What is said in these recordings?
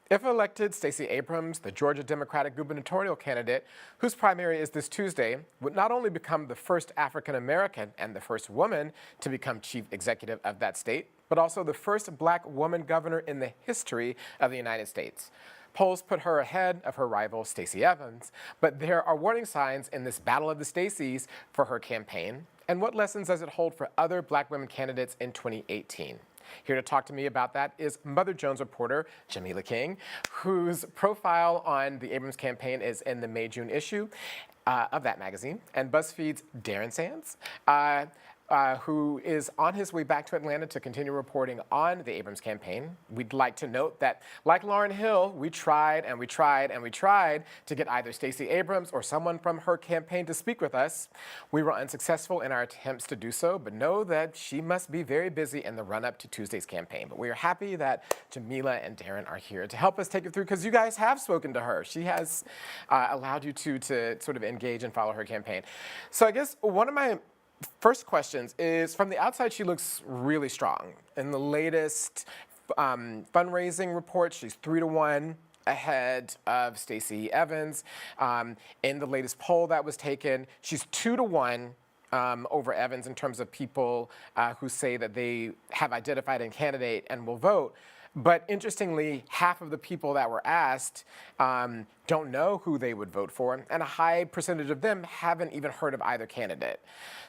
If elected, Stacey Abrams, the Georgia Democratic gubernatorial candidate, whose primary is this Tuesday, would not only become the first African American and the first woman to become chief executive of that state, but also the first black woman governor in the history of the United States. Polls put her ahead of her rival, Stacey Abrams, but there are warning signs in this battle of the Staceys for her campaign. And what lessons does it hold for other black women candidates in 2018? Here to talk to me about that is Mother Jones reporter Jamila King, whose profile on the Abrams campaign is in the May-June issue of that magazine, and BuzzFeed's Darren Sands, who is on his way back to Atlanta to continue reporting on the Abrams campaign. We'd like to note that, like Lauryn Hill, we tried and we tried and we tried to get either Stacey Abrams or someone from her campaign to speak with us. We were unsuccessful in our attempts to do so, but know that she must be very busy in the run-up to Tuesday's campaign. But we are happy that Jamila and Darren are here to help us take it through, because you guys have spoken to her. She has allowed you to sort of engage and follow her campaign. So I guess one of my first questions is, from the outside, she looks really strong. In the latest fundraising report, she's 3-1 ahead of Stacey Evans. In the latest poll that was taken, she's 2-1 over Evans in terms of people who say that they have identified a candidate and will vote. But interestingly, half of the people that were asked don't know who they would vote for, and a high percentage of them haven't even heard of either candidate.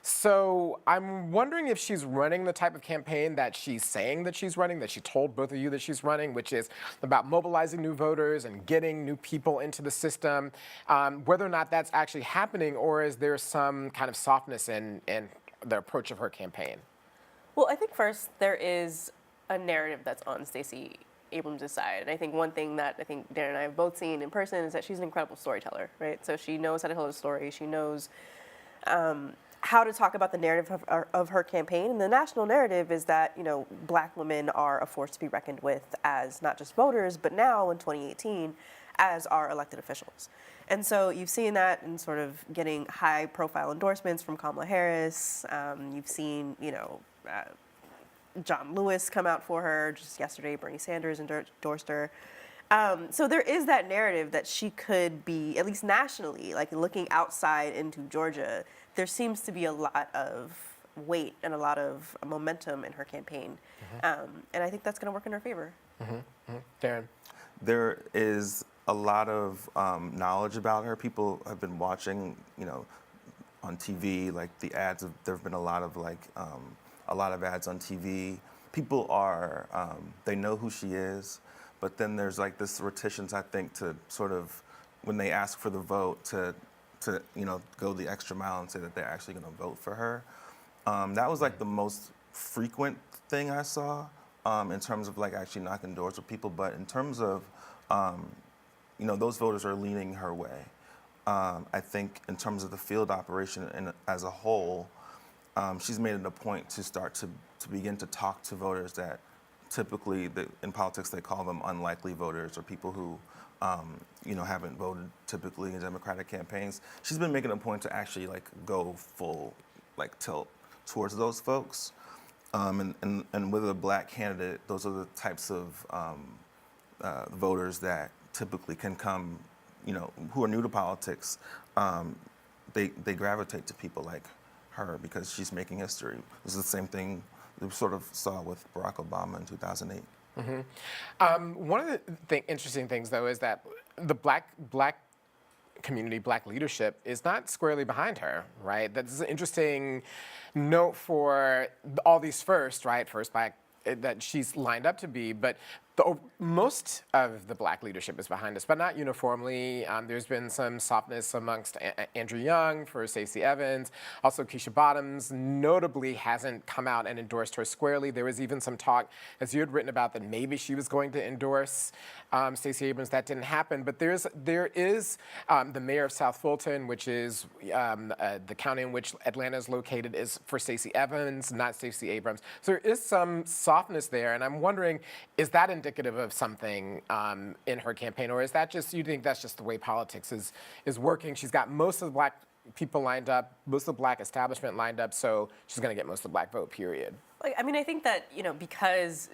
So I'm wondering if she's running the type of campaign that she's saying that she's running, that she told both of you that she's running, which is about mobilizing new voters and getting new people into the system, whether or not that's actually happening, or is there some kind of softness in the approach of her campaign? Well, I think first there is a narrative that's on Stacey Abrams' side. And I think one thing that I think Darren and I have both seen in person is that she's an incredible storyteller, right? So she knows how to tell a story. She knows how to talk about the narrative of her campaign. And the national narrative is that, you know, black women are a force to be reckoned with as not just voters, but now in 2018, as our elected officials. And so you've seen that in sort of getting high profile endorsements from Kamala Harris. You've seen, you know, John Lewis come out for her. Just yesterday, Bernie Sanders endorsed her. So there is that narrative that she could be, at least nationally, like looking outside into Georgia, there seems to be a lot of weight and a lot of momentum in her campaign. And I think that's going to work in her favor. Darren? There is a lot of knowledge about her. People have been watching, you know, on TV, like the ads. There have been a lot of ads on TV. People are, they know who she is, but then there's like this reticence, I think, to sort of, when they ask for the vote, to you know, go the extra mile and say that they're actually gonna vote for her. That was like the most frequent thing I saw in terms of like actually knocking doors with people, but in terms of, you know, those voters are leaning her way. I think in terms of the field operation and as a whole, she's made it a point to start to begin to talk to voters that typically, in politics, they call them unlikely voters, or people who, you know, haven't voted typically in Democratic campaigns. She's been making a point to actually like go full like tilt towards those folks. And with a black candidate, those are the types of voters that typically can come, you know, who are new to politics. They gravitate to people like her because she's making history. This is the same thing we sort of saw with Barack Obama in 2008. One of the interesting things, though, is that the black community, black leadership, is not squarely behind her, right? That's an interesting note for all these first, right? First black that she's lined up to be, but most of the black leadership is behind us, but not uniformly. There's been some softness amongst Andrew Young for Stacey Evans. Also, Keisha Bottoms notably hasn't come out and endorsed her squarely. There was even some talk, as you had written about, that maybe she was going to endorse Stacey Abrams. That didn't happen. But there is the mayor of South Fulton, which is the county in which Atlanta is located, is for Stacey Evans, not Stacey Abrams. So there is some softness there, and I'm wondering, is that indicative of something in her campaign, or is that just, you think that's just the way politics is working? She's got most of the black people lined up, most of the black establishment lined up, so she's going to get most of the black vote, period. I mean, I think that, you know, because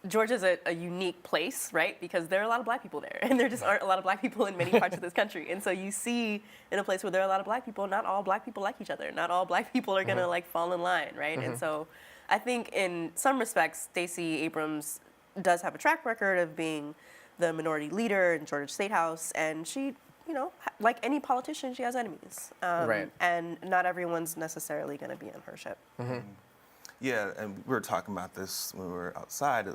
Georgia's a unique place, right? Because there are a lot of black people there, and there just aren't a lot of black people in many parts of this country. And so you see, in a place where there are a lot of black people, not all black people like each other. Not all black people are gonna like fall in line, right? And so I think in some respects, Stacey Abrams does have a track record of being the minority leader in Georgia State House, and she, you know, like any politician, she has enemies. Right. And not everyone's necessarily gonna be on her ship. Yeah, and we were talking about this when we were outside.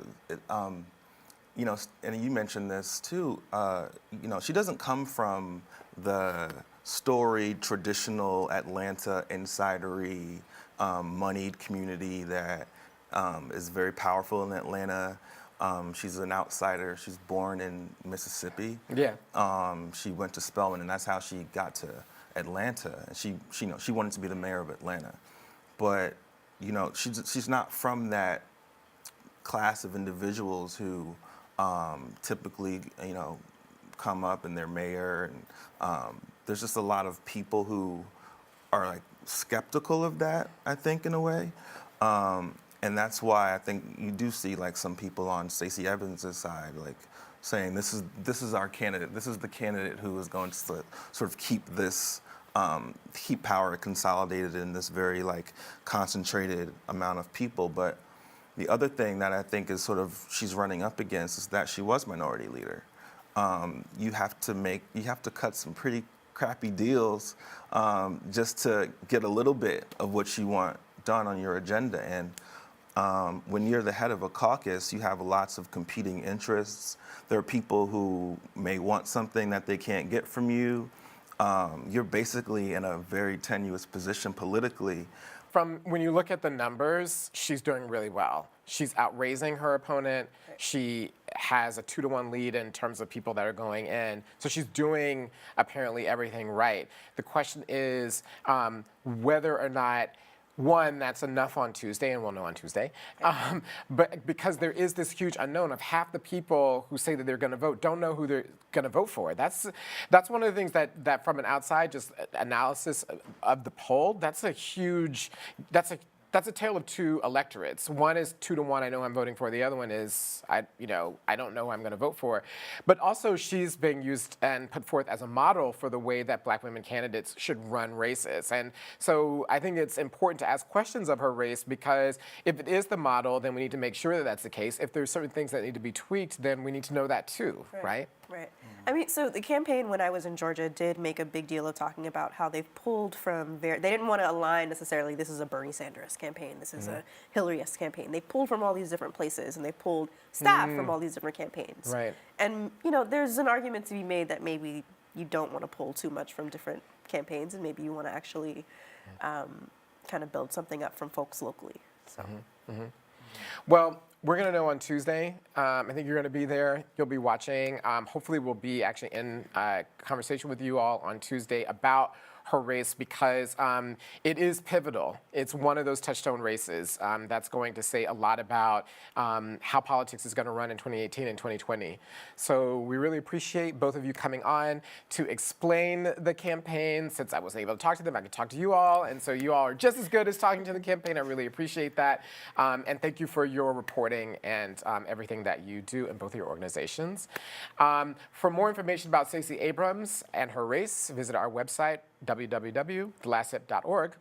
You know, and you mentioned this too. You know, she doesn't come from the storied, traditional Atlanta insidery, moneyed community that is very powerful in Atlanta. She's an outsider. She's born in Mississippi. Yeah. She went to Spelman, and that's how she got to Atlanta. And she wanted to be the mayor of Atlanta, but you know, she's not from that class of individuals who typically, you know, come up and they're mayor. And there's just a lot of people who are like skeptical of that, I think, in a way. And that's why I think you do see like some people on Stacey Abrams' side, like saying this is our candidate. This is the candidate who is going to sort of keep this. Keep power consolidated in this very like concentrated amount of people. But the other thing that I think is sort of she's running up against is that she was minority leader. You have to cut some pretty crappy deals just to get a little bit of what you want done on your agenda. And when you're the head of a caucus, you have lots of competing interests. There are people who may want something that they can't get from you. You're basically in a very tenuous position politically. From when you look at the numbers, she's doing really well. She's outraising her opponent. She has a 2-to-1 lead in terms of people that are going in. So she's doing apparently everything right. The question is whether or not, one, that's enough on Tuesday, and we'll know on Tuesday. But because there is this huge unknown of half the people who say that they're going to vote don't know who they're going to vote for. That's one of the things that from an outside just analysis of the poll, that's a a tale of two electorates. One is 2-to-1, I know I'm voting for. The other one is, I don't know who I'm going to vote for. But also she's being used and put forth as a model for the way that black women candidates should run races. And so I think it's important to ask questions of her race, because if it is the model, then we need to make sure that that's the case. If there's certain things that need to be tweaked, then we need to know that too, right? Right. I mean, so the campaign when I was in Georgia did make a big deal of talking about how they've pulled from they didn't want to align necessarily, this is a Bernie Sanders campaign, this is a Hillary-esque campaign. They pulled from all these different places, and they pulled staff from all these different campaigns. Right. And, you know, there's an argument to be made that maybe you don't want to pull too much from different campaigns, and maybe you want to actually kind of build something up from folks locally. So. Well, we're going to know on Tuesday. I think you're going to be there. You'll be watching. Hopefully we'll be actually in conversation with you all on Tuesday about her race, because it is pivotal. It's one of those touchstone races that's going to say a lot about how politics is going to run in 2018 and 2020. So we really appreciate both of you coming on to explain the campaign. Since I wasn't able to talk to them, I could talk to you all. And so you all are just as good as talking to the campaign. I really appreciate that. And thank you for your reporting and everything that you do in both of your organizations. For more information about Stacey Abrams and her race, visit our website, www.thelaststep.org.